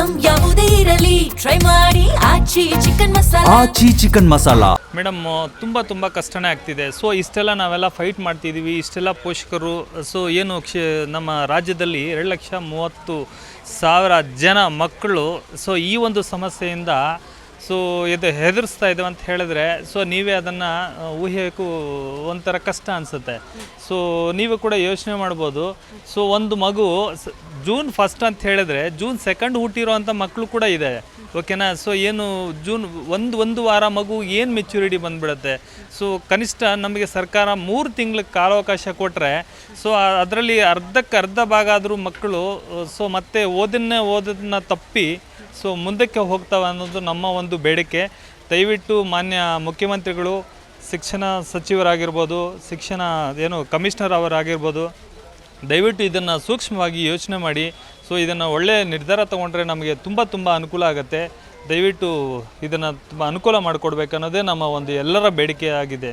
Item ಯಾವುದೇ ಇರಲಿ try ಮಾಡಿ ಆಚಿ ಚಿಕನ್ ಮಸಾಲಾ. ಮೇಡಮ್ ತುಂಬ ಕಷ್ಟನೇ ಆಗ್ತಿದೆ. ಸೊ ಇಷ್ಟೆಲ್ಲ ನಾವೆಲ್ಲ ಫೈಟ್ ಮಾಡ್ತಿದ್ದೀವಿ, ಇಷ್ಟೆಲ್ಲ ಪೋಷಕರು. ಸೊ ಏನು ನಮ್ಮ ರಾಜ್ಯದಲ್ಲಿ 2,30,000 ಜನ ಮಕ್ಕಳು ಸೊ ಈ ಒಂದು ಸಮಸ್ಯೆಯಿಂದ ಸೊ ಇದು ಹೆದರಿಸ್ತಾ ಇದ್ದೇವೆ ಅಂತ ಹೇಳಿದ್ರೆ ಸೊ ನೀವೇ ಅದನ್ನು ಊಹೆಗೂ ಒಂಥರ ಕಷ್ಟ ಅನಿಸುತ್ತೆ. ಸೊ ನೀವು ಕೂಡ ಯೋಚನೆ ಮಾಡ್ಬೋದು. ಸೊ ಒಂದು ಮಗು ಜೂನ್ 1 ಅಂತ ಹೇಳಿದ್ರೆ ಜೂನ್ 2 ಹುಟ್ಟಿರೋವಂಥ ಮಕ್ಕಳು ಕೂಡ ಇದೆ, ಓಕೆನಾ. ಸೊ ಏನು ಜೂನ್ ಒಂದು ವಾರ ಮಗು ಏನು ಮೆಚ್ಯೂರಿಟಿ ಬಂದುಬಿಡುತ್ತೆ. ಸೊ ಕನಿಷ್ಠ ನಮಗೆ ಸರ್ಕಾರ 3 ತಿಂಗಳ ಕಾಲಾವಕಾಶ ಕೊಟ್ಟರೆ ಸೊ ಅದರಲ್ಲಿ ಅರ್ಧ ಭಾಗ ಆದರೂ ಮಕ್ಕಳು ಸೊ ಮತ್ತೆ ಓದನ್ನ ತಪ್ಪಿ ಸೊ ಮುಂದಕ್ಕೆ ಹೋಗ್ತವೆ ಅನ್ನೋದು ನಮ್ಮ ಒಂದು ಬೇಡಿಕೆ. ದಯವಿಟ್ಟು ಮಾನ್ಯ ಮುಖ್ಯಮಂತ್ರಿಗಳು, ಶಿಕ್ಷಣ ಸಚಿವರಾಗಿರ್ಬೋದು, ಕಮಿಷನರ್ ಅವರಾಗಿರ್ಬೋದು, ದಯವಿಟ್ಟು ಇದನ್ನು ಸೂಕ್ಷ್ಮವಾಗಿ ಯೋಚನೆ ಮಾಡಿ. ಸೊ ಇದನ್ನು ಒಳ್ಳೆಯ ನಿರ್ಧಾರ ತೊಗೊಂಡ್ರೆ ನಮಗೆ ತುಂಬ ಅನುಕೂಲ ಆಗುತ್ತೆ. ದಯವಿಟ್ಟು ಇದನ್ನು ತುಂಬ ಅನುಕೂಲ ಮಾಡಿಕೊಡ್ಬೇಕು ಅನ್ನೋದೇ ನಮ್ಮ ಒಂದು ಎಲ್ಲರ ಬೇಡಿಕೆ ಆಗಿದೆ.